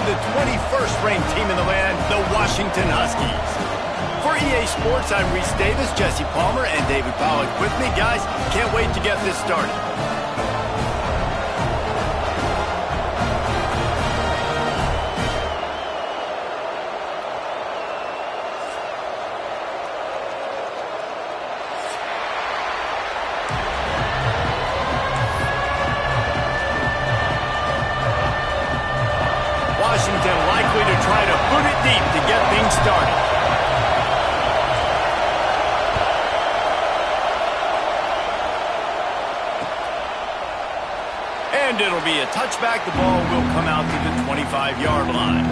the 21st ranked team in the land, the Washington Huskies. For EA Sports, I'm Reese Davis, Jesse Palmer, and David Pollack with me. Guys, can't wait to get this started. Washington likely to try to boot it deep to get things started. And it'll be a touchback. The ball will come out to the 25-yard line.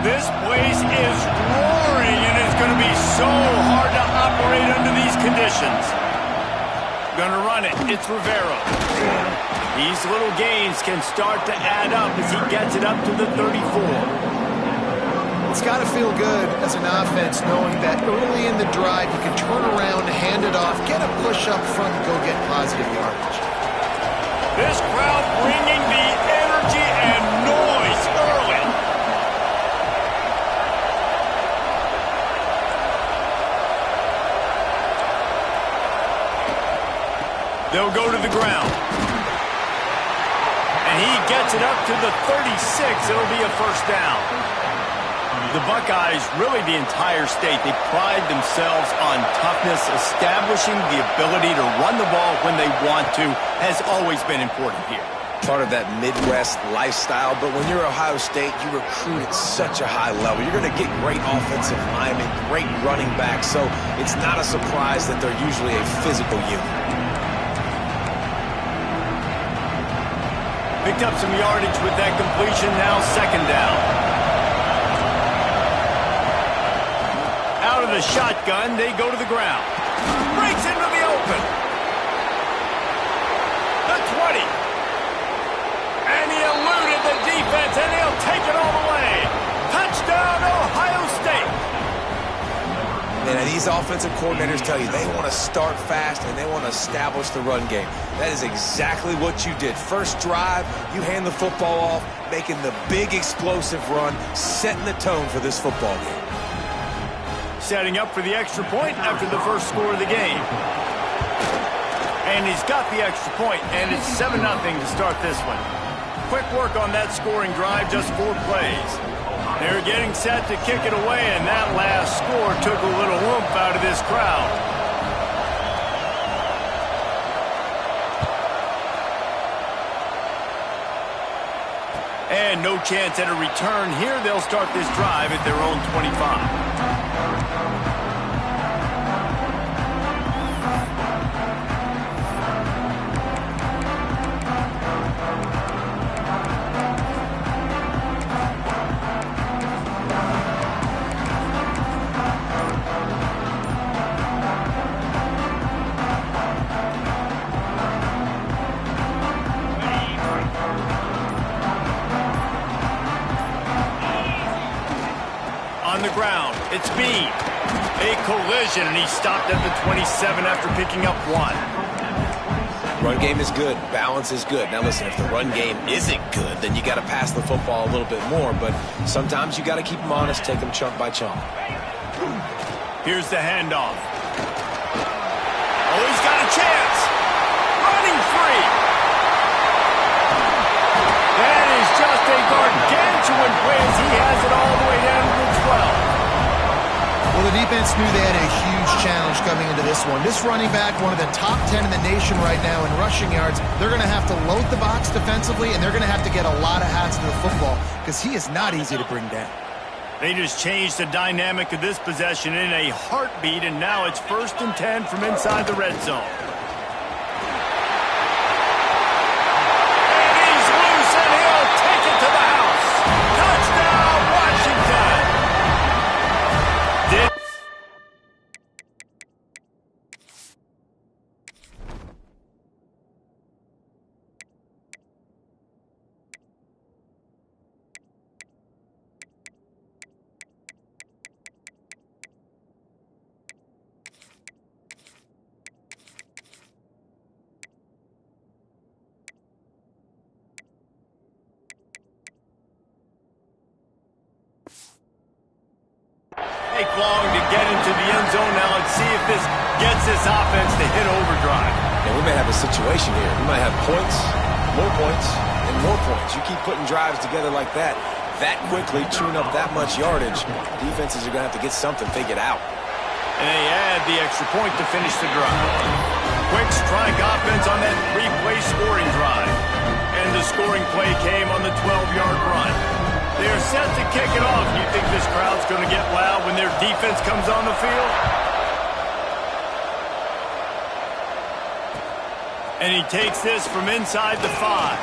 This place is roaring, and it's going to be so hard to operate under these conditions. Gonna run it. It's Rivera. These little gains can start to add up as he gets it up to the 34. It's got to feel good as an offense knowing that early in the drive you can turn around, hand it off, get a push up front, and go get positive yardage. This crowd bringing the energy and noise early. They'll go to the ground. And he gets it up to the 36. It'll be a first down. The Buckeyes, really the entire state, they pride themselves on toughness. Establishing the ability to run the ball when they want to has always been important here. Part of that Midwest lifestyle, but when you're Ohio State, you recruit at such a high level. You're going to get great offensive linemen, great running backs, so it's not a surprise that they're usually a physical unit. Picked up some yardage with that completion, now second down. Out of the shotgun, they go to the ground. Breaks into the open. The 20. And he eluded the defense, and he'll take it all the way. Touchdown, Ohio State. And these offensive coordinators tell you they want to start fast and they want to establish the run game. That is exactly what you did. First drive, you hand the football off, making the big explosive run, setting the tone for this football game. Setting up for the extra point after the first score of the game. And he's got the extra point, and it's 7-0 to start this one. Quick work on that scoring drive, just 4 plays. They're getting set to kick it away, and that last score took a little oomph out of this crowd. And no chance at a return here. They'll start this drive at their own 25. On the ground, it's Bean. A collision, and he stopped at the 27 after picking up 1. Run game is good. Balance is good. Now listen, if the run game isn't good, then you got to pass the football a little bit more. But sometimes you got to keep them honest, take them chunk by chunk. Here's the handoff. Oh, he's got a chance. Running free. That is just a gargantuan play as he has it all the way down to the 12. Well, the defense knew they had a huge challenge coming into this one. This running back, one of the top 10 in the nation right now in rushing yards, they're going to have to load the box defensively, and they're going to have to get a lot of hats to the football because he is not easy to bring down. They just changed the dynamic of this possession in a heartbeat, and now it's 1st and 10 from inside the red zone. And he's loose, and he'll take it to the house. Touchdown, Washington! Take long to get into the end zone. Now let's see if this gets this offense to hit overdrive. And we may have a situation here. We might have points, and more points. You keep putting drives together like that quickly, chewing up that much yardage, defenses are going to have to get something figured out. And they add the extra point to finish the drive. Quick strike offense on that three-play scoring drive. And the scoring play came on the 12-yard run. They're set to kick it off. You think this crowd's going to get loud when their defense comes on the field? And he takes this from inside the 5.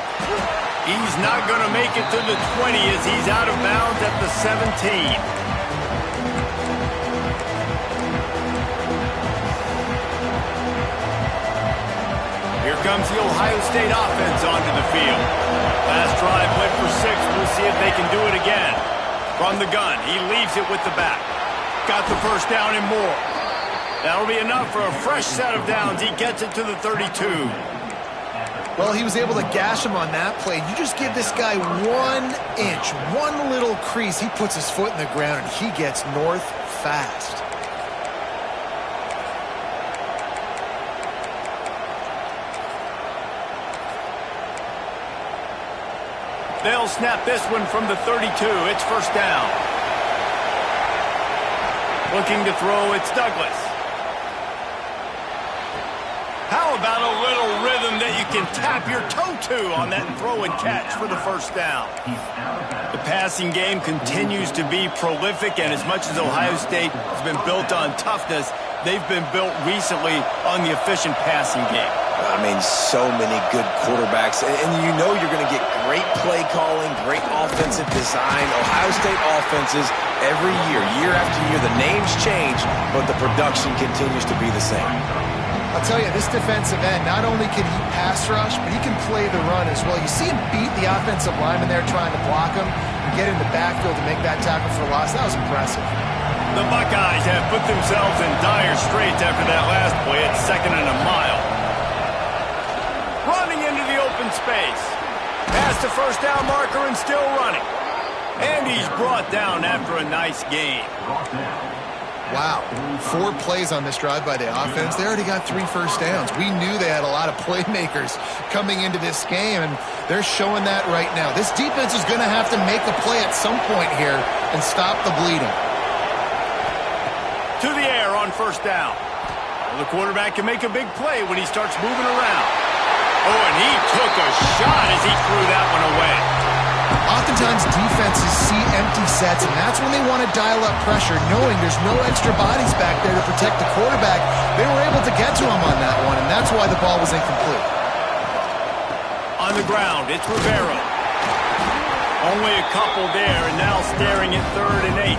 He's not going to make it to the 20 as he's out of bounds at the 17. Here comes the Ohio State offense onto the field. Last drive went for 6. We'll see if they can do it again. From the gun, he leaves it with the back. Got the first down and more. That'll be enough for a fresh set of downs. He gets it to the 32. Well, he was able to gash him on that play. You just give this guy 1 inch, one little crease. He puts his foot in the ground, and he gets north fast. They'll snap this one from the 32. It's first down. Looking to throw, it's Douglas. How about a little rhythm that you can tap your toe to on that throw and catch for the first down? The passing game continues to be prolific, and as much as Ohio State has been built on toughness, they've been built recently on the efficient passing game. I mean, so many good quarterbacks, and you know you're going to get great play calling, great offensive design. Ohio State offenses every year after year, the names change, but the production continues to be the same. I'll tell you, this defensive end, not only can he pass rush, but he can play the run as well. You see him beat the offensive lineman there trying to block him and get in the backfield to make that tackle for loss. That was impressive. The Buckeyes have put themselves in dire straits after that last play at 2nd and a mile. Running into the open space. Past the first down marker and still running. And he's brought down after a nice gain. Wow, 4 plays on this drive by the offense. They already got 3 first downs. We knew they had a lot of playmakers coming into this game, and they're showing that right now. This defense is going to have to make a play at some point here and stop the bleeding. To the air on first down. Well, the quarterback can make a big play when he starts moving around. Oh, and he took a shot as he threw that one away. Oftentimes defenses see empty sets, and that's when they want to dial up pressure, knowing there's no extra bodies back there to protect the quarterback. They were able to get to him on that one, and that's why the ball was incomplete. On the ground, it's Rivera. Only a couple there, and now staring at 3rd and 8.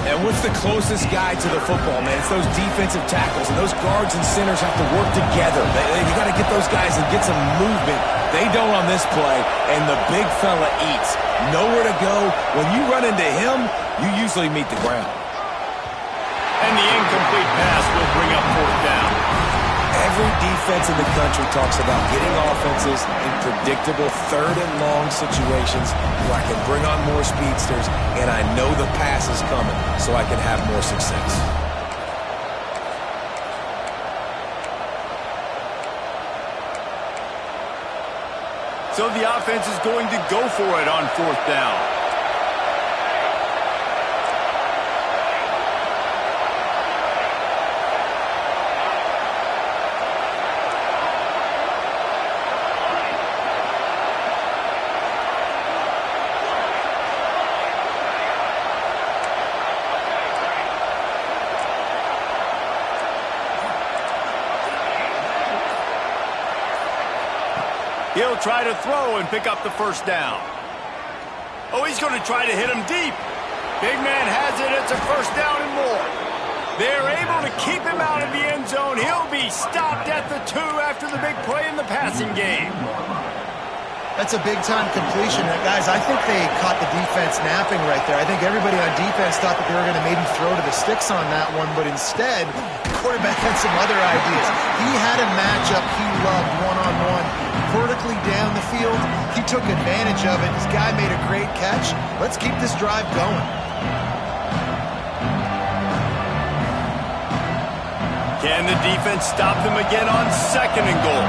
And what's the closest guy to the football, man? It's those defensive tackles, and those guards and centers have to work together. You got to get those guys and get some movement. They don't on this play, and the big fella eats. Nowhere to go. When you run into him, you usually meet the ground. And the incomplete pass will bring up 4th down. Every defense in the country talks about getting offenses in predictable 3rd and long situations where I can bring on more speedsters, and I know the pass is coming, so I can have more success. So the offense is going to go for it on 4th down. He'll try to throw and pick up the first down. Oh, he's going to try to hit him deep. Big man has it. It's a first down and more. They're able to keep him out of the end zone. He'll be stopped at the 2 after the big play in the passing game. That's a big-time completion. Guys, I think they caught the defense napping right there. I think everybody on defense thought that they were going to maybe throw to the sticks on that one, but instead, the quarterback had some other ideas. He had a matchup he loved one-on-one. Vertically down the field, he took advantage of it. This guy made a great catch. Let's keep this drive going. Can the defense stop them again on 2nd and goal?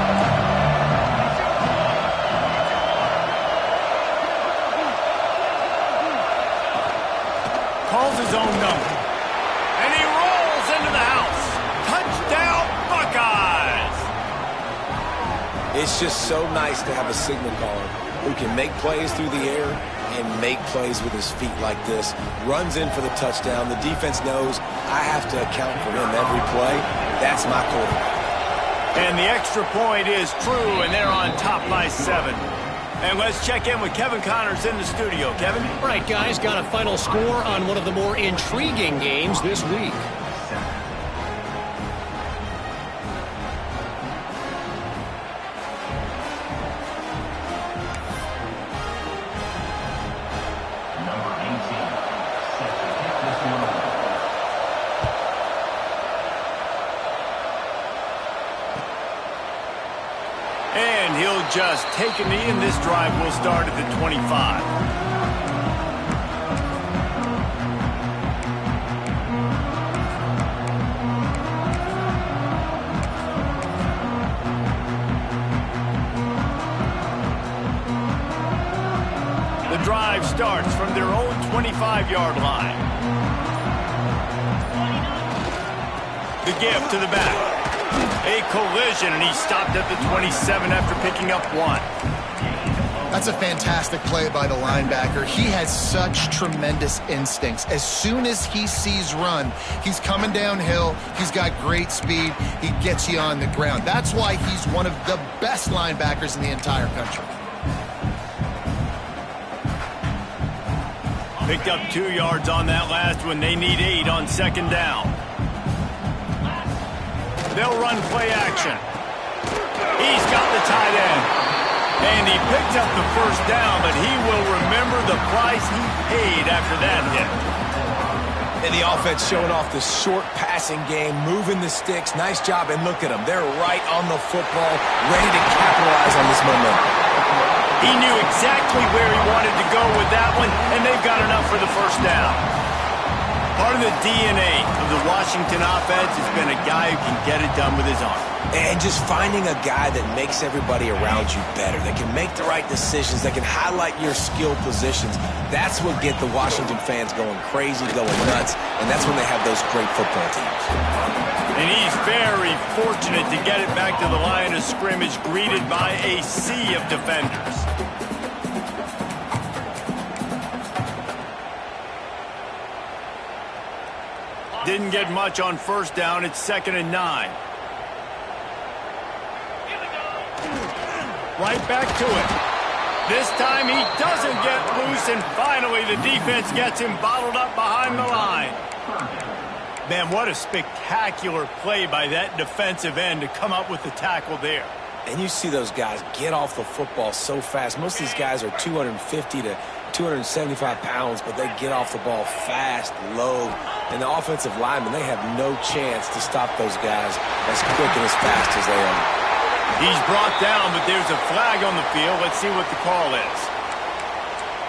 Calls his own number. And he rolls into the house. Touchdown, Buckeyes! It's just so nice to have a signal caller who can make plays through the air and make plays with his feet like this. Runs in for the touchdown. The defense knows I have to account for him every play. That's my quarterback. And the extra point is true, and they're on top by 7. And let's check in with Kevin Connors in the studio. Kevin? All right, guys, got a final score on one of the more intriguing games this week. And he'll just take a knee, and this drive will start at the 25. The drive starts from their own 25-yard line. The give to the back. A collision, and he stopped at the 27 after picking up 1. That's a fantastic play by the linebacker. He has such tremendous instincts. As soon as he sees run, he's coming downhill. He's got great speed. He gets you on the ground. That's why he's one of the best linebackers in the entire country. Picked up 2 yards on that last one. They need 8 on 2nd down. They'll run play action. He's got the tight end. And he picked up the 1st down, but he will remember the price he paid after that hit. And the offense showing off the short passing game, moving the sticks. Nice job, and look at them. They're right on the football, ready to capitalize on this momentum. He knew exactly where he wanted to go with that one, and they've got enough for the 1st down. Part of the DNA of the Washington offense has been a guy who can get it done with his arm. And just finding a guy that makes everybody around you better, that can make the right decisions, that can highlight your skill positions. That's what get the Washington fans going crazy, going nuts, and that's when they have those great football teams. And he's very fortunate to get it back to the line of scrimmage, greeted by a sea of defenders. Didn't get much on 1st down. It's 2nd and 9. Right back to it. This time he doesn't get loose, and finally the defense gets him bottled up behind the line. Man, what a spectacular play by that defensive end to come up with the tackle there. And you see those guys get off the football so fast. Most of these guys are 250 to 275 pounds, but they get off the ball fast, low. And the offensive linemen, they have no chance to stop those guys as quick and as fast as they are. He's brought down, but there's a flag on the field. Let's see what the call is.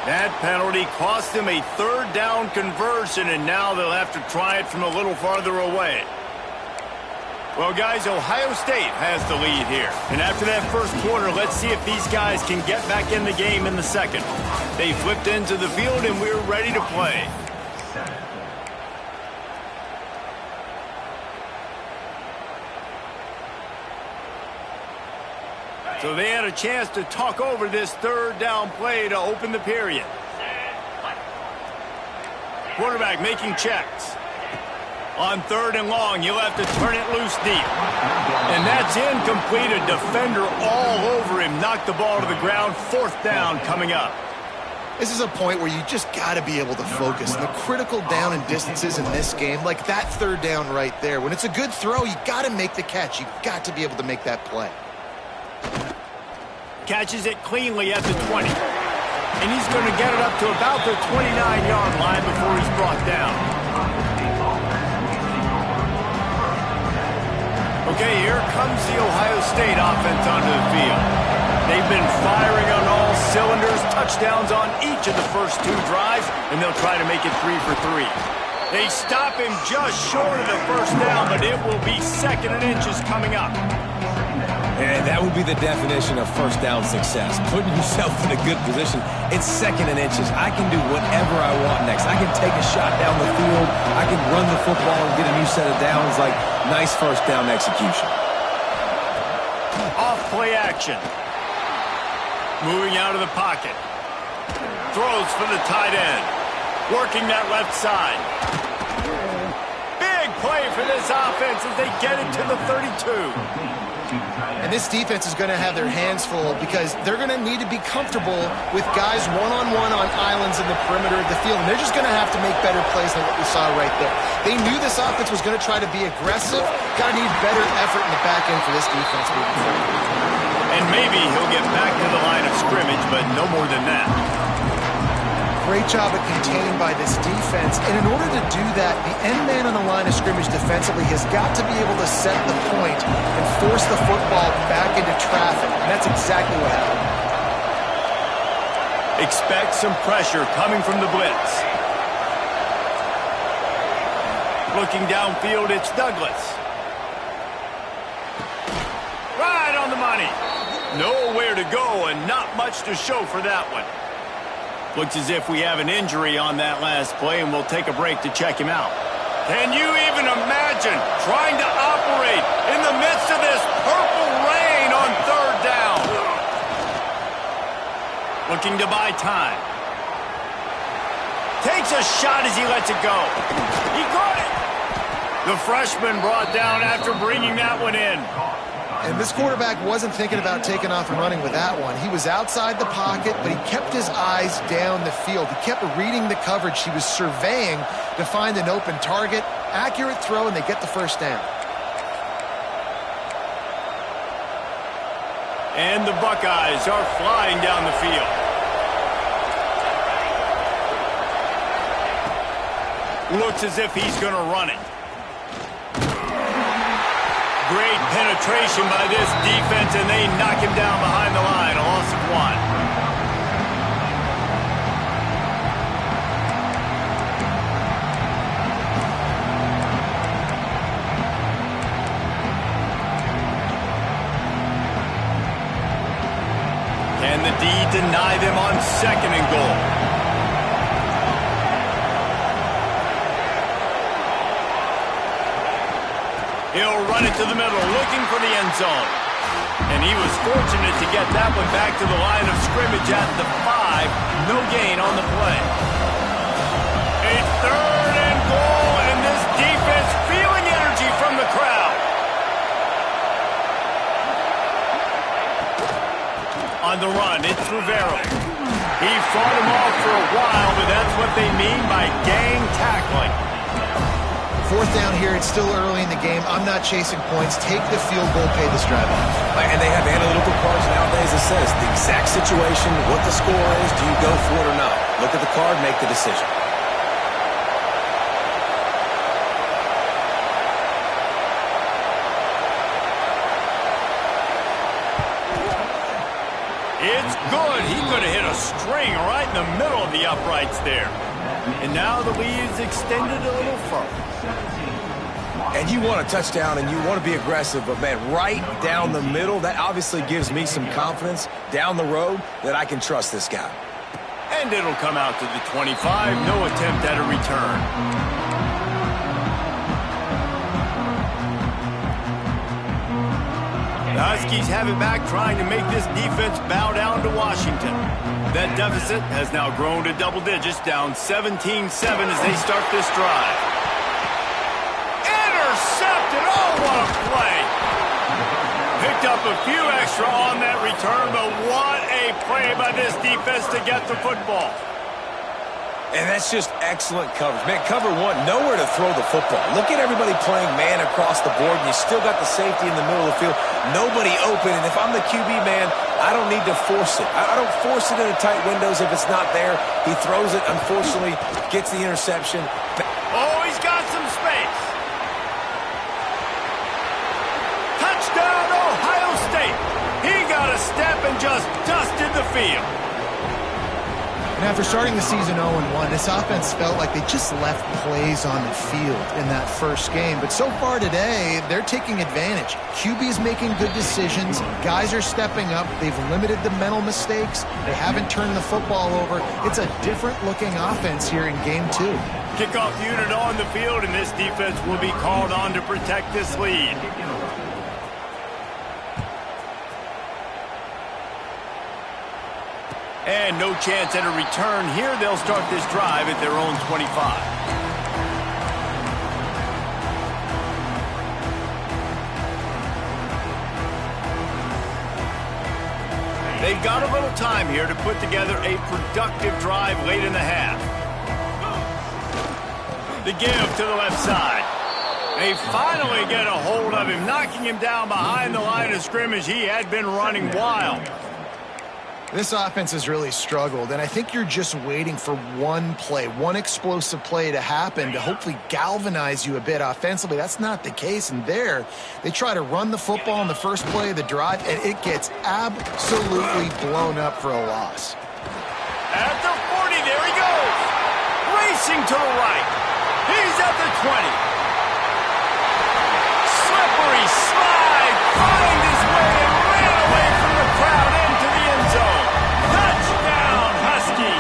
That penalty cost them a 3rd down conversion, and now they'll have to try it from a little farther away. Well, guys, Ohio State has the lead here. And after that 1st quarter, let's see if these guys can get back in the game in the 2nd. They flipped into the field, and we're ready to play. So they had a chance to talk over this 3rd down play to open the period. Quarterback making checks. On 3rd and long, he'll have to turn it loose deep. And that's incomplete. A defender all over him. Knocked the ball to the ground. 4th down coming up. This is a point where you just got to be able to focus. The critical down and distances in this game, like that 3rd down right there. When it's a good throw, you got to make the catch. You've got to be able to make that play. Catches it cleanly at the 20. And he's going to get it up to about the 29-yard line before he's brought down. Okay, here comes the Ohio State offense onto the field. They've been firing on all cylinders, touchdowns on each of the first 2 drives, and they'll try to make it 3 for 3. They stop him just short of the first down, but it will be 2nd and inches coming up. And that would be the definition of first down success. Putting yourself in a good position. It's 2nd and inches. I can do whatever I want next. I can take a shot down the field. I can run the football and get a new set of downs. Like, nice first down execution. Off play action. Moving out of the pocket. Throws for the tight end. Working that left side. Big play for this offense as they get it to the 32. And this defense is going to have their hands full because they're going to need to be comfortable with guys one-on-one on islands in the perimeter of the field. And they're just going to have to make better plays than what we saw right there. They knew this offense was going to try to be aggressive. Got to need better effort in the back end for this defense moving forward. And maybe he'll get back to the line of scrimmage, but no more than that. Great job of containing by this defense. And in order to do that, the end man on the line of scrimmage defensively has got to be able to set the point and force the football back into traffic. And that's exactly what happened. Expect some pressure coming from the blitz. Looking downfield, it's Douglas. Right on the money. Nowhere to go and not much to show for that one. Looks as if we have an injury on that last play, and we'll take a break to check him out. Can you even imagine trying to operate in the midst of this purple rain on 3rd down? Looking to buy time. Takes a shot as he lets it go. He caught it. The freshman brought down after bringing that one in. And this quarterback wasn't thinking about taking off and running with that one. He was outside the pocket, but he kept his eyes down the field. He kept reading the coverage. He was surveying to find an open target. Accurate throw, and they get the first down. And the Buckeyes are flying down the field. Looks as if he's going to run it. Great penetration by this defense, and they knock him down behind the line. A loss of 1. Can the D deny them on 2nd and goal? He'll run it to the middle, looking for the end zone. And he was fortunate to get that one back to the line of scrimmage at the 5. No gain on the play. A 3rd and goal, and this defense feeling energy from the crowd. On the run, it's Rivera. He fought him off for a while, but that's what they mean by gang tackling. 4th down here, it's still early in the game. I'm not chasing points. Take the field goal, pay this drive off. And they have analytical cards nowadays that says the exact situation, what the score is, do you go for it or not? Look at the card, make the decision. It's good. He could have hit a string right in the middle of the uprights there. And now the lead is extended a little further. And you want a touchdown and you want to be aggressive, but man, right down the middle, that obviously gives me some confidence down the road that I can trust this guy. And it'll come out to the 25. No attempt at a return. The Huskies have it back, trying to make this defense bow down to Washington. That deficit has now grown to double digits, down 17-7 as they start this drive. Intercepted! Oh, what a play! Picked up a few extra on that return, but what a play by this defense to get the football. And that's just excellent coverage. Man, cover 1, nowhere to throw the football. Look at everybody playing man across the board, and you still got the safety in the middle of the field. Nobody open, and if I'm the QB, man, I don't need to force it. I don't force it into tight windows if it's not there. He throws it, unfortunately, gets the interception. Oh, he's got some space. Touchdown, Ohio State. He got a step and just dusted the field. And after starting the season 0-1, this offense felt like they just left plays on the field in that first game. But so far today, they're taking advantage. QB's making good decisions. Guys are stepping up. They've limited the mental mistakes. They haven't turned the football over. It's a different-looking offense here in Game 2. Kickoff unit on the field, and this defense will be called on to protect this lead. And no chance at a return here. They'll start this drive at their own 25. They've got a little time here to put together a productive drive late in the half. The give to the left side. They finally get a hold of him, knocking him down behind the line of scrimmage. He had been running wild. This offense has really struggled, and I think you're just waiting for one play, one explosive play to happen to hopefully galvanize you a bit offensively. That's not the case, and there, they try to run the football in the first play of the drive, and it gets absolutely blown up for a loss. At the 40, there he goes. Racing to the right. He's at the 20. Slippery slide, find his way and ran away from the crowd into the end zone. Touchdown, Husky.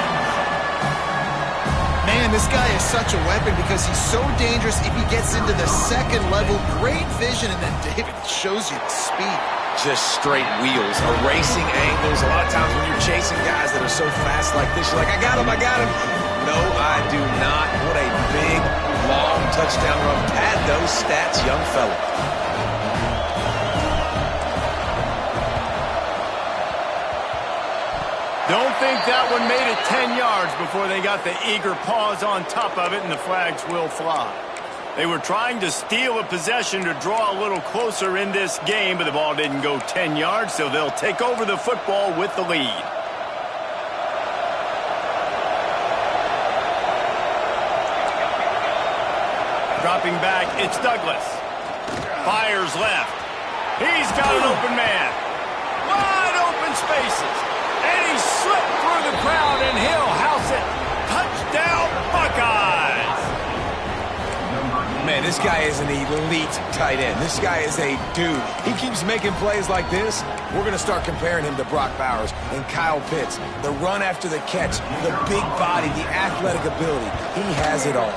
Man, this guy is such a weapon because he's so dangerous if he gets into the second level. Great vision, and then David shows you the speed. Just straight wheels, erasing angles. A lot of times when you're chasing guys that are so fast like this, you're like, I got him, I got him. No, I do not. What a big, long touchdown run. Pad those stats, young fella. Don't think that one made it 10 yards before they got the eager paws on top of it, and the flags will fly. They were trying to steal a possession to draw a little closer in this game, but the ball didn't go 10 yards, so they'll take over the football with the lead. Dropping back, it's Douglas. Fires left. He's got an open man. Wide open spaces. And he slipped through the crowd, and he'll house it. Touchdown, Buckeyes. Man, this guy is an elite tight end. This guy is a dude. He keeps making plays like this. We're going to start comparing him to Brock Bowers and Kyle Pitts. The run after the catch, the big body, the athletic ability. He has it all.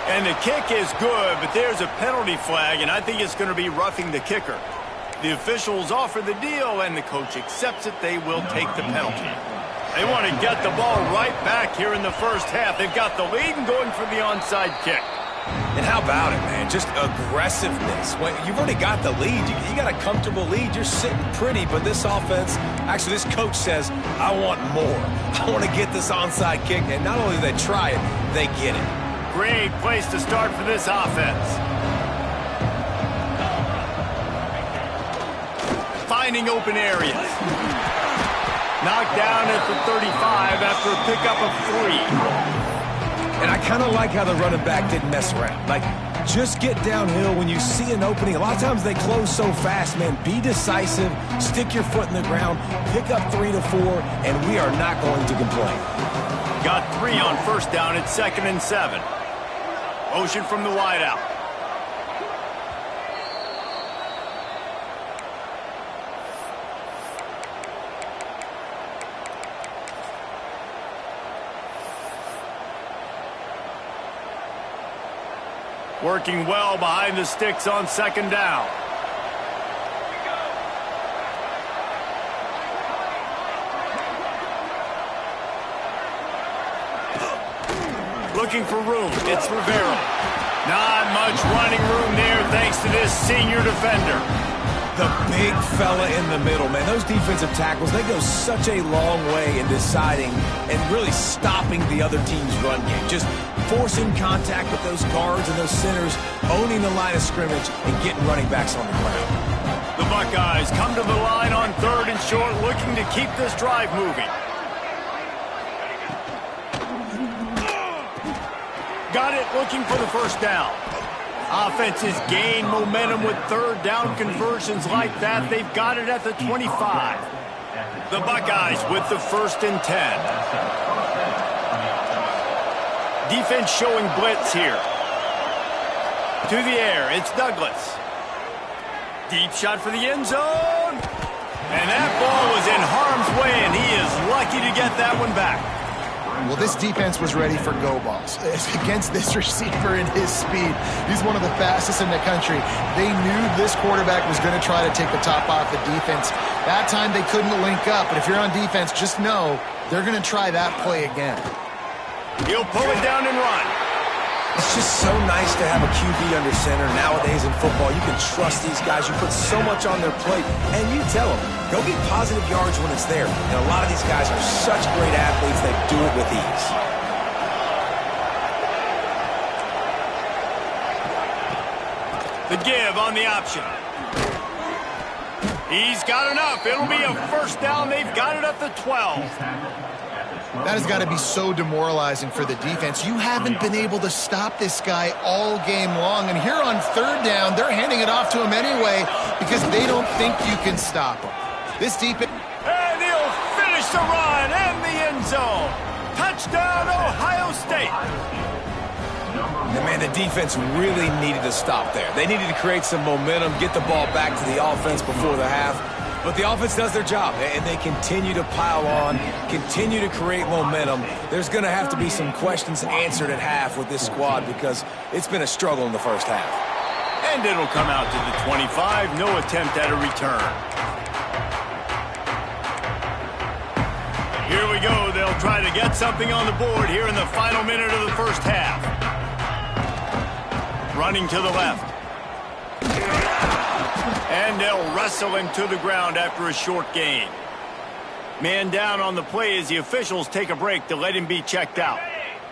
And the kick is good, but there's a penalty flag, and I think it's going to be roughing the kicker. The officials offer the deal, and the coach accepts it. They will take the penalty. They want to get the ball right back here in the first half. They've got the lead and going for the onside kick. And how about it, man? Just aggressiveness. When you've already got the lead. You got a comfortable lead. You're sitting pretty, but this offense, actually this coach says, I want more. I want to get this onside kick. And not only do they try it, they get it. Great place to start for this offense. Finding open areas. Knocked down at the 35 after a pickup of 3. And I kind of like how the running back didn't mess around. Like, just get downhill when you see an opening. A lot of times they close so fast, man. Be decisive, stick your foot in the ground, pick up 3 to 4, and we are not going to complain. Got 3 on first down at 2nd and 7. Motion from the wideout. Working well behind the sticks on 2nd down. Looking for room. It's Rivera. Not much running room there thanks to this senior defender. The big fella in the middle, man. Those defensive tackles, they go such a long way in deciding and really stopping the other team's run game. Just forcing contact with those guards and those centers, owning the line of scrimmage, and getting running backs on the ground. The Buckeyes come to the line on 3rd and short, looking to keep this drive moving. Got it, looking for the first down. Offenses gain momentum with 3rd down conversions like that. They've got it at the 25. The Buckeyes with the 1st and 10. Defense showing blitz here. To the air, it's Douglas. Deep shot for the end zone. And that ball was in harm's way, and he is lucky to get that one back. Well, this defense was ready for go balls against this receiver and his speed. He's one of the fastest in the country. They knew this quarterback was going to try to take the top off the defense. That time they couldn't link up, but if you're on defense, just know they're going to try that play again. He'll pull it down and run. It's just so nice to have a QB under center. Nowadays in football, you can trust these guys. You put so much on their plate, and you tell them, go get positive yards when it's there. And a lot of these guys are such great athletes, they do it with ease. The give on the option. He's got enough. It'll be a first down. They've got it up to 12. That has got to be so demoralizing for the defense. You haven't been able to stop this guy all game long. And here on third down, they're handing it off to him anyway because they don't think you can stop him. This defense... And he'll finish the run and the end zone. Touchdown, Ohio State. And man, the defense really needed to stop there. They needed to create some momentum, get the ball back to the offense before the half. But the offense does their job, and they continue to pile on, continue to create momentum. There's going to have to be some questions answered at half with this squad because it's been a struggle in the first half. And it'll come out to the 25. No attempt at a return. Here we go. They'll try to get something on the board here in the final minute of the first half. Running to the left. And they'll wrestle him to the ground after a short gain. Man down on the play as the officials take a break to let him be checked out.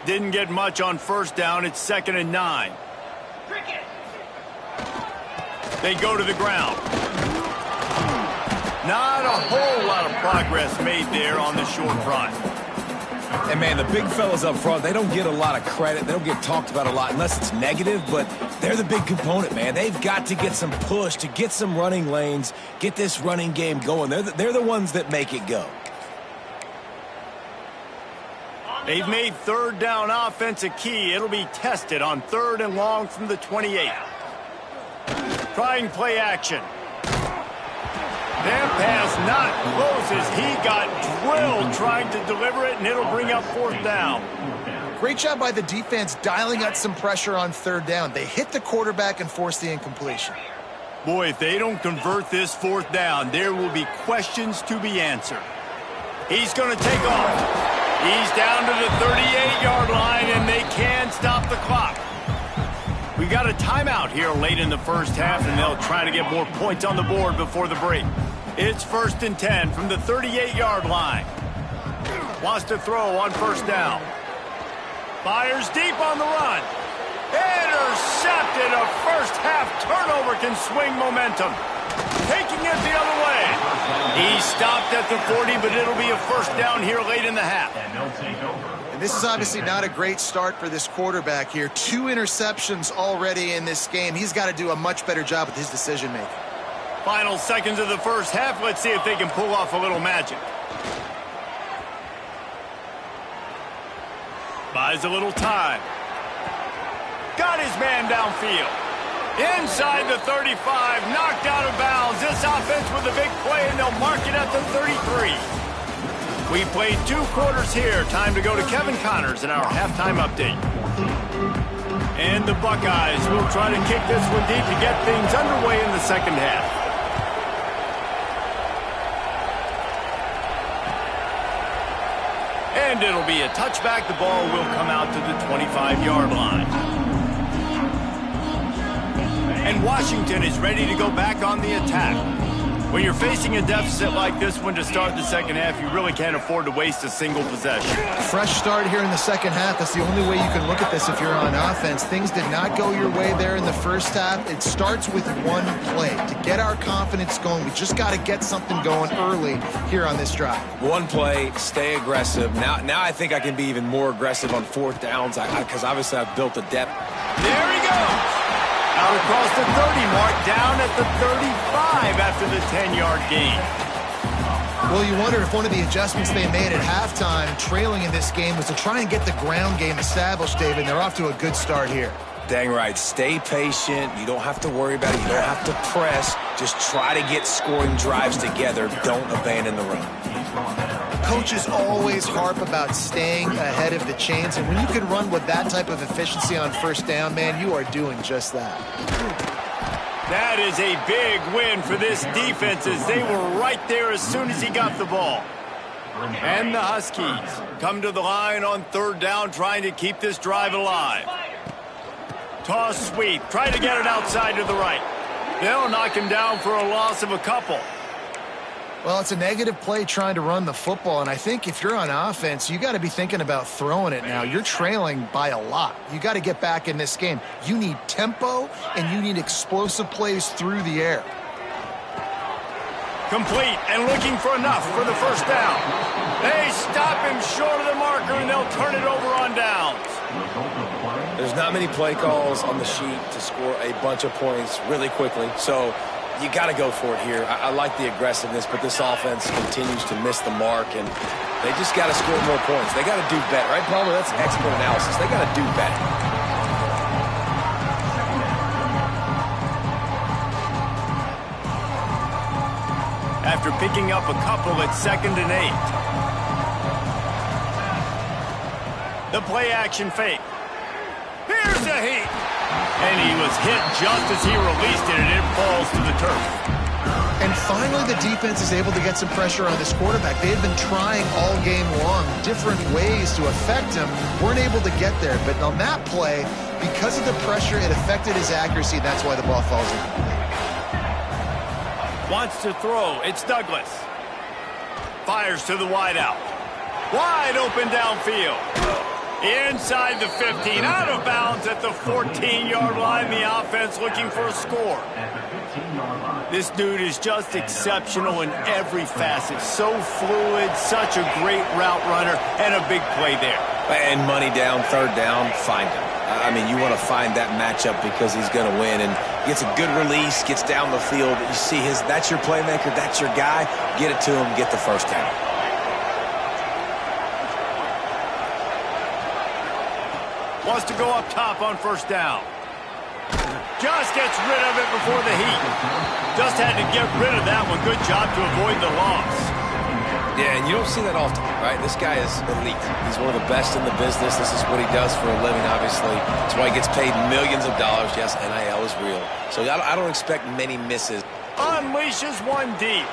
Didn't get much on first down. It's 2nd and 9. They go to the ground. Not a whole lot of progress made there on the short front. And, man, the big fellas up front, they don't get a lot of credit. They don't get talked about a lot unless it's negative, but they're the big component, man. They've got to get some push, to get some running lanes, get this running game going. They're the ones that make it go. They've made third down offense a key. It'll be tested on 3rd and long from the 28. Trying play action. Their pass not close as he got drilled trying to deliver it, and it'll bring up 4th down. Great job by the defense dialing out some pressure on 3rd down. They hit the quarterback and forced the incompletion. Boy, if they don't convert this 4th down, there will be questions to be answered. He's going to take off. He's down to the 38-yard line, and they can stop the clock. We got a timeout here late in the first half, and they'll try to get more points on the board before the break. It's 1st and 10 from the 38-yard line. Wants to throw on first down. Fires deep on the run. Intercepted. A first half turnover can swing momentum. Taking it the other way. He stopped at the 40, but it'll be a first down here late in the half. And this is obviously not a great start for this quarterback here. 2 interceptions already in this game. He's got to do a much better job with his decision-making. Final seconds of the first half. Let's see if they can pull off a little magic. Buys a little time. Got his man downfield. Inside the 35, knocked out of bounds. This offense with a big play, and they'll mark it at the 33. We played 2 quarters here. Time to go to Kevin Connors in our halftime update. And the Buckeyes will try to kick this one deep to get things underway in the second half. And it'll be a touchback. The ball will come out to the 25-yard line. And Washington is ready to go back on the attack. When you're facing a deficit like this one to start the second half, you really can't afford to waste a single possession. Fresh start here in the second half. That's the only way you can look at this if you're on offense. Things did not go your way there in the first half. It starts with one play. To get our confidence going, we just got to get something going early here on this drive. One play, stay aggressive. Now I think I can be even more aggressive on 4th downs because obviously I've built the depth. There he goes. Out across the 30 mark, down at the 35 after the 10-yard gain. Well, you wonder if one of the adjustments they made at halftime, trailing in this game, was to try and get the ground game established, David. They're off to a good start here. Dang right. Stay patient. You don't have to worry about it. You don't have to press. Just try to get scoring drives together. Don't abandon the run. Coaches always harp about staying ahead of the chains, and when you can run with that type of efficiency on first down, man, you are doing just that. That is a big win for this defense as they were right there as soon as he got the ball. And the Huskies come to the line on third down, trying to keep this drive alive. Toss sweep. Try to get it outside to the right. They'll knock him down for a loss of a couple. Well, it's a negative play trying to run the football, and I think if you're on offense, you got to be thinking about throwing it now. You're trailing by a lot. You got to get back in this game. You need tempo, and you need explosive plays through the air. Complete and looking for enough for the first down. They stop him short of the marker, and they'll turn it over on downs. There's not many play calls on the sheet to score a bunch of points really quickly, so you got to go for it here. I like the aggressiveness, but this offense continues to miss the mark, and they just got to score more points. They got to do better, right, Palmer? That's expert analysis. They got to do better. After picking up a couple at 2nd and 8. The play action fake. Here's a heat. And he was hit just as he released it, and it falls to the turf. And finally, the defense is able to get some pressure on this quarterback. They had been trying all game long different ways to affect him. Weren't able to get there. But on that play, because of the pressure, it affected his accuracy. That's why the ball falls incomplete. Wants to throw. It's Douglas. Fires to the wideout. Wide open downfield. Inside the 15, out of bounds at the 14-yard line. The offense looking for a score. This dude is just exceptional in every facet. So fluid, such a great route runner, and a big play there. And money down, third down, find him. I mean, you want to find that matchup because he's going to win. And gets a good release, gets down the field. You see that's your playmaker, that's your guy. Get it to him, get the first down. Wants to go up top on first down. Just gets rid of it before the heat. Just had to get rid of that one. Good job to avoid the loss. Yeah, and you don't see that often, right? This guy is elite. He's one of the best in the business. This is what he does for a living, obviously. That's why he gets paid millions of dollars. Yes, NIL is real. So I don't expect many misses. Unleashes one deep.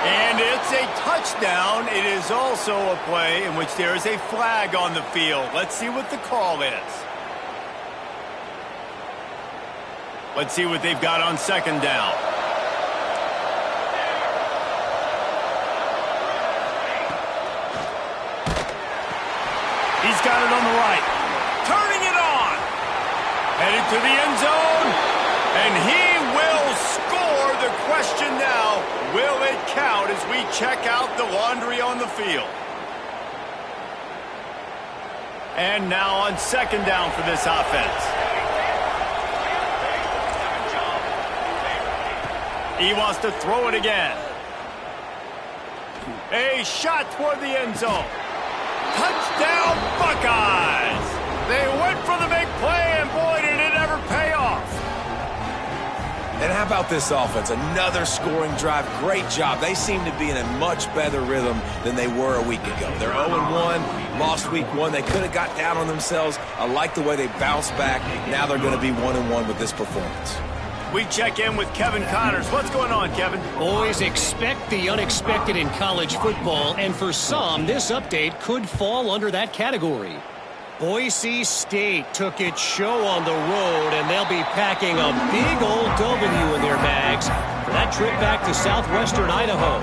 And it's a touchdown. It is also a play in which there is a flag on the field. Let's see what the call is. Let's see what they've got on second down. He's got it on the right. Turning it on. Headed to the end zone. And he will score. The question now, will it count as we check out the laundry on the field? And now on second down for this offense. He wants to throw it again. A shot toward the end zone. Touchdown, Buckeyes! They went for the big play, and boy, did it ever pay off. And how about this offense? Another scoring drive. Great job. They seem to be in a much better rhythm than they were a week ago. They're 0-1, lost week 1. They could have got down on themselves. I like the way they bounced back. Now they're going to be 1-1 with this performance. We check in with Kevin Connors. What's going on, Kevin? Boys, expect the unexpected in college football, and for some, this update could fall under that category. Boise State took its show on the road, and they'll be packing a big old W in their bags for that trip back to southwestern Idaho.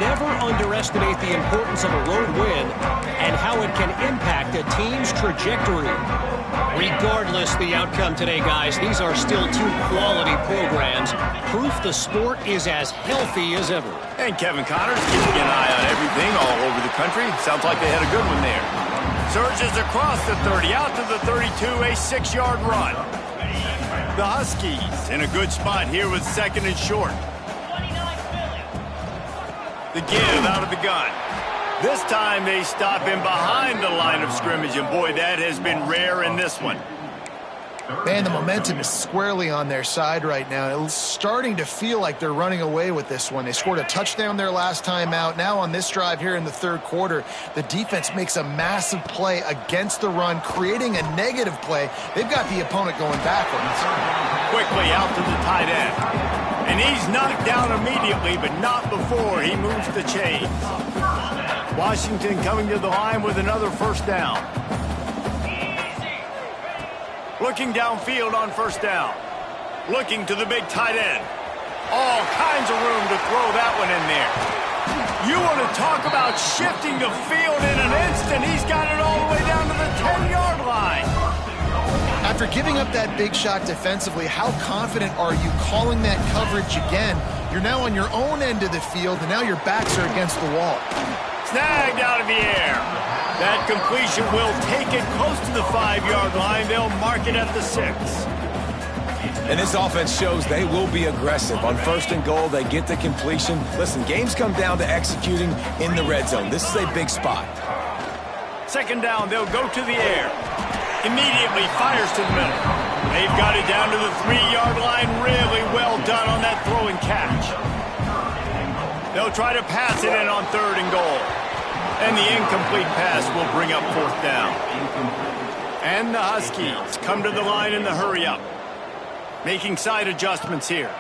Never underestimate the importance of a road win and how it can impact a team's trajectory. Regardless the outcome today, guys, these are still two quality programs. Proof the sport is as healthy as ever. And Kevin Connors keeping an eye on everything all over the country. Sounds like they had a good one there. Surges across the 30, out to the 32, a 6-yard run. The Huskies in a good spot here with second and short. The give out of the gun. This time they stop him behind the line of scrimmage, and boy, that has been rare in this one. Man, the momentum is squarely on their side right now. It's starting to feel like they're running away with this one. They scored a touchdown their last time out. Now on this drive here in the third quarter, the defense makes a massive play against the run, creating a negative play. They've got the opponent going backwards. Quickly out to the tight end. And he's knocked down immediately, but not before he moves the chains. Washington coming to the line with another first down. Looking downfield on first down. Looking to the big tight end. All kinds of room to throw that one in there. You want to talk about shifting the field in an instant. He's got it all the way down to the 10-yard line. After giving up that big shot defensively, how confident are you calling that coverage again? You're now on your own end of the field, and now your backs are against the wall. Snagged out of the air. That completion will take it close to the 5-yard line. They'll mark it at the 6. And this offense shows they will be aggressive. On first and goal, they get the completion. Listen, games come down to executing in the red zone. This is a big spot. Second down, they'll go to the air. Immediately fires to the middle. They've got it down to the 3-yard line. Really well done on that throw and catch. They'll try to pass it in on third and goal. And the incomplete pass will bring up fourth down. And the Huskies come to the line in the hurry-up. Making side adjustments here.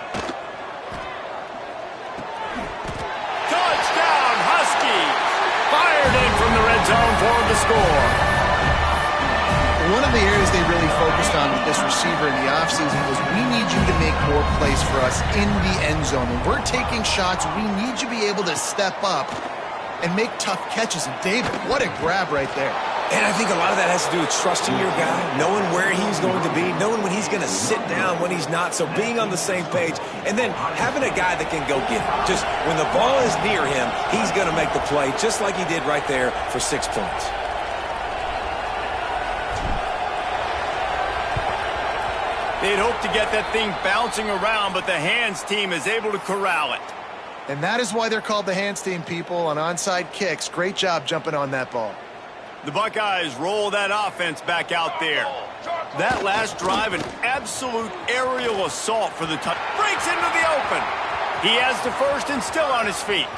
Touchdown, Huskies! Fired in from the red zone for the score. One of the areas they really focused on with this receiver in the offseason was, we need you to make more plays for us in the end zone. When we're taking shots, we need you to be able to step up and make tough catches. And David, what a grab right there. And I think a lot of that has to do with trusting your guy, knowing where he's going to be, knowing when he's going to sit down, when he's not. So being on the same page, and then having a guy that can go get it. Just when the ball is near him, he's going to make the play, just like he did right there for 6 points. They'd hope to get that thing bouncing around, but the hands team is able to corral it. And that is why they're called the hands team, people, on onside kicks. Great job jumping on that ball. The Buckeyes roll that offense back out there. That last drive, an absolute aerial assault for the touch. Breaks into the open. He has the first and still on his feet.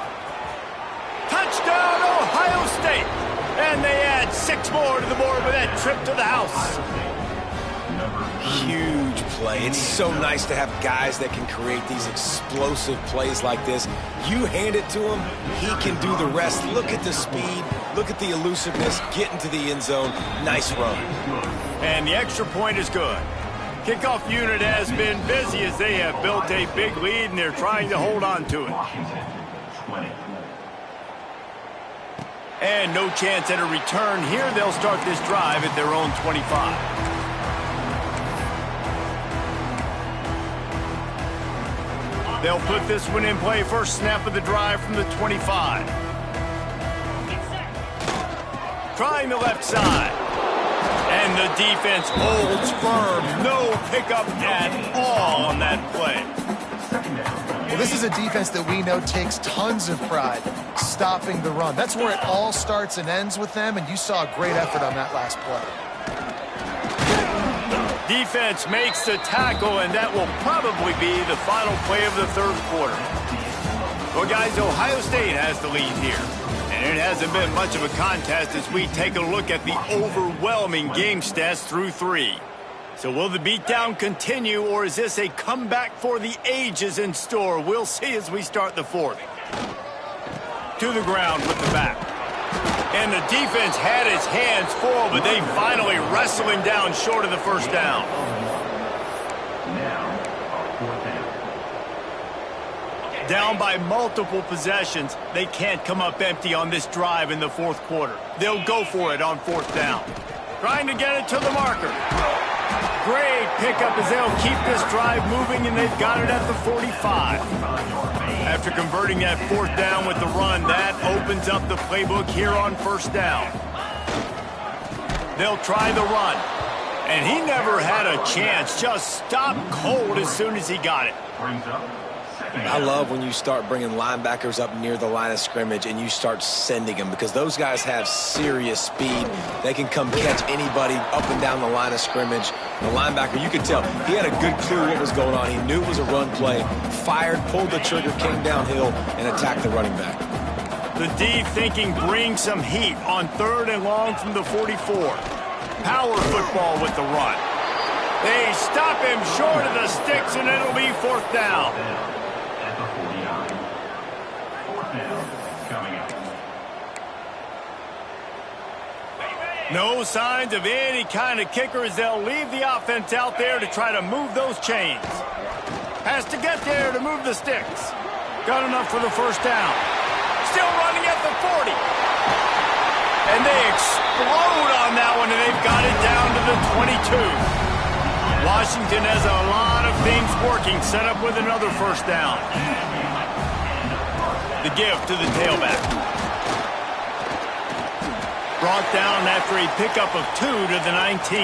Touchdown, Ohio State. And they add 6 more to the board with that trip to the house. Huge play. It's so nice to have guys that can create these explosive plays like this. You hand it to him, he can do the rest. Look at the speed, look at the elusiveness, get into the end zone. Nice run. And the extra point is good. Kickoff unit has been busy as they have built a big lead, and they're trying to hold on to it. And no chance at a return here. They'll start this drive at their own 25. They'll put this one in play. First snap of the drive from the 25. Trying the left side. And the defense holds firm. No pickup at all on that play. Well, this is a defense that we know takes tons of pride stopping the run. That's where it all starts and ends with them, and you saw a great effort on that last play. Defense makes the tackle, and that will probably be the final play of the third quarter. Well, guys, Ohio State has the lead here. And it hasn't been much of a contest as we take a look at the overwhelming game stats through 3. So will the beatdown continue, or is this a comeback for the ages in store? We'll see as we start the fourth. To the ground with the back. And the defense had its hands full, but they finally wrestle him down short of the first down. Down by multiple possessions, they can't come up empty on this drive in the fourth quarter. They'll go for it on fourth down. Trying to get it to the marker. Great pickup as they'll keep this drive moving, and they've got it at the 45. After converting that fourth down with the run, that opens up the playbook here on first down. They'll try the run. And he never had a chance, just stopped cold as soon as he got it. I love when you start bringing linebackers up near the line of scrimmage and you start sending them, because those guys have serious speed. They can come catch anybody up and down the line of scrimmage. The linebacker, you could tell, he had a good clue what was going on. He knew it was a run play, fired, pulled the trigger, came downhill, and attacked the running back. The D thinking bring some heat on 3rd and long from the 44. Power football with the run. They stop him short of the sticks, and it'll be 4th down. No signs of any kind of kicker as they'll leave the offense out there to try to move those chains. Has to get there to move the sticks. Got enough for the 1st down. Still running at the 40. And they explode on that one, and they've got it down to the 22. Washington has a lot of things working, set up with another 1st down. The give to the tailback. Brought down after a pickup of 2 to the 19.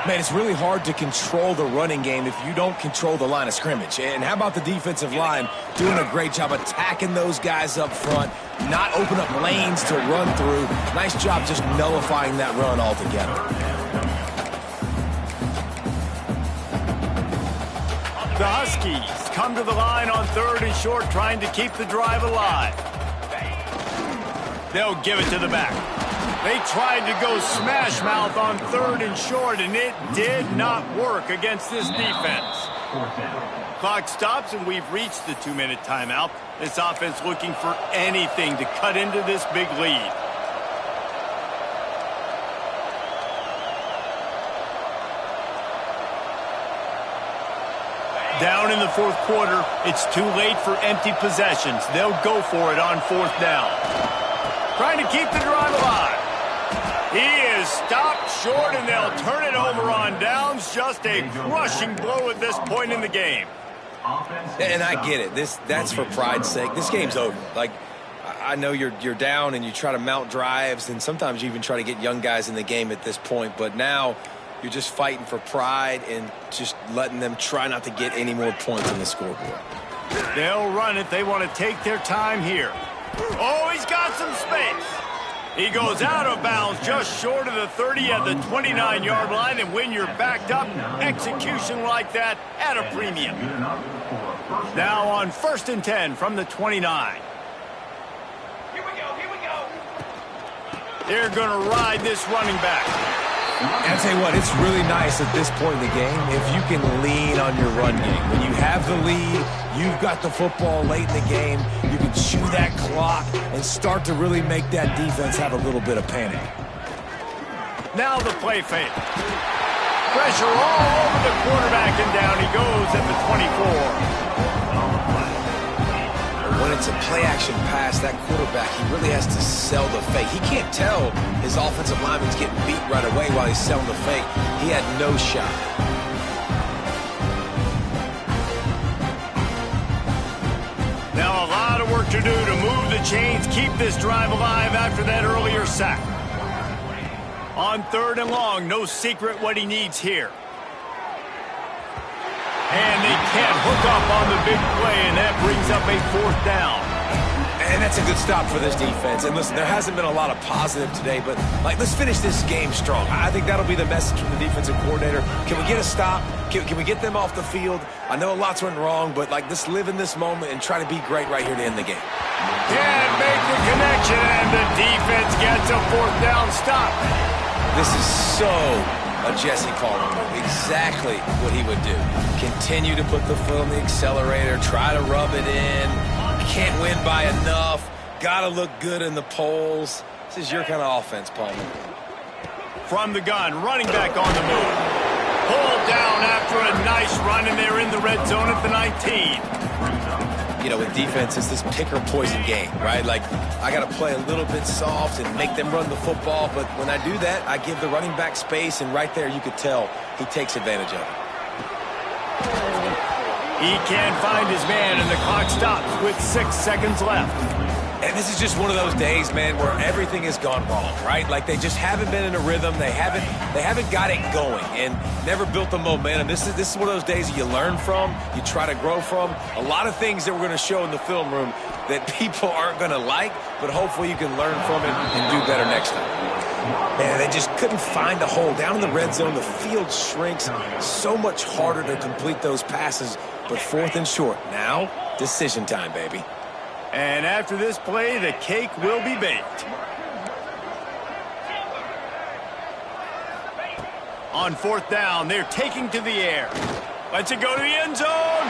Man, it's really hard to control the running game if you don't control the line of scrimmage. And how about the defensive line doing a great job attacking those guys up front, not open up lanes to run through. Nice job just nullifying that run altogether. The Huskies come to the line on 3rd and short, trying to keep the drive alive. They'll give it to the back. They tried to go smash mouth on 3rd and short, and it did not work against this defense. Clock stops, and we've reached the 2-minute timeout. This offense looking for anything to cut into this big lead. Down in the 4th quarter, it's too late for empty possessions. They'll go for it on 4th down. Trying to keep the drive alive. He is stopped short, and they'll turn it over on downs. Just a crushing blow at this point in the game. And I get it. That's for pride's sake. This game's over. Like, I know you're down and you try to mount drives, and sometimes you even try to get young guys in the game at this point. But now you're just fighting for pride and just letting them try not to get any more points on the scoreboard. They'll run it. They want to take their time here. Oh, he's got some space. He goes out of bounds just short of the 30 at the 29-yard line, and when you're backed up, execution like that at a premium. Now on 1st and 10 from the 29. Here we go. They're going to ride this running back. And I tell you what, it's really nice at this point in the game if you can lean on your run game. When you have the lead, you've got the football late in the game, you can chew that clock and start to really make that defense have a little bit of panic. Now the play fake. Pressure all over the quarterback, and down he goes at the 24. When it's a play-action pass, that quarterback, he really has to sell the fake. He can't tell his offensive lineman's getting beat right away while he's selling the fake. He had no shot. Now a lot of work to do to move the chains, keep this drive alive after that earlier sack. On 3rd and long, no secret what he needs here. And they can't hook up on the big play, and that brings up a 4th down. And that's a good stop for this defense. And listen, there hasn't been a lot of positive today, but let's finish this game strong. I think that'll be the message from the defensive coordinator. Can we get a stop? Can we get them off the field? I know lots went wrong, but let's live in this moment and try to be great right here to end the game. Can't make the connection, and the defense gets a 4th down stop. This is so a Jesse Palmer move. Exactly what he would do. Continue to put the foot on the accelerator, try to rub it in. Can't win by enough. Gotta look good in the polls. This is your kind of offense, Palmer. From the gun, running back on the move. Pulled down after a nice run, and they're in the red zone at the 19. You know, with defense, it's this pick or poison game, right? I got to play a little bit soft and make them run the football, but when I do that, I give the running back space, and right there you could tell he takes advantage of it. He can't find his man, and the clock stops with 6 seconds left. And this is just one of those days, man, where everything has gone wrong, right? Like they just haven't been in a rhythm. They haven't got it going and never built the momentum. This is one of those days you learn from, you try to grow from. A lot of things that we're going to show in the film room that people aren't going to like, but hopefully you can learn from it and do better next time. Man, they just couldn't find a hole. Down in the red zone, the field shrinks. So much harder to complete those passes, but 4th and short. Now, decision time, baby. And after this play, the cake will be baked. On 4th down, they're taking to the air. Lets it go to the end zone.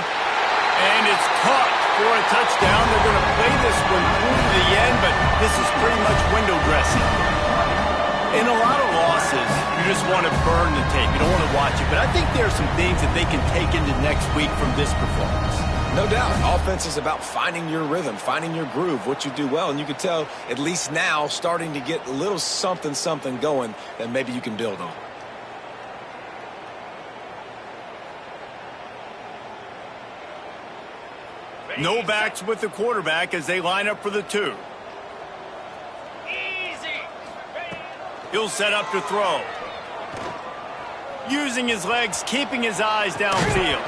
And it's caught for a touchdown. They're going to play this one through to the end, but this is pretty much window dressing. In a lot of losses, you just want to burn the tape. You don't want to watch it. But I think there are some things that they can take into next week from this performance. No doubt. Offense is about finding your rhythm, finding your groove, what you do well. And you can tell, at least now, starting to get a little something going that maybe you can build on. No backs with the quarterback as they line up for the 2. He'll set up to throw. Using his legs, keeping his eyes downfield.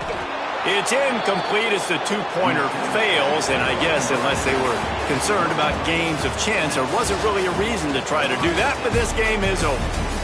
It's incomplete as the 2-pointer fails, and I guess unless they were concerned about games of chance, there wasn't really a reason to try to do that, but this game is over.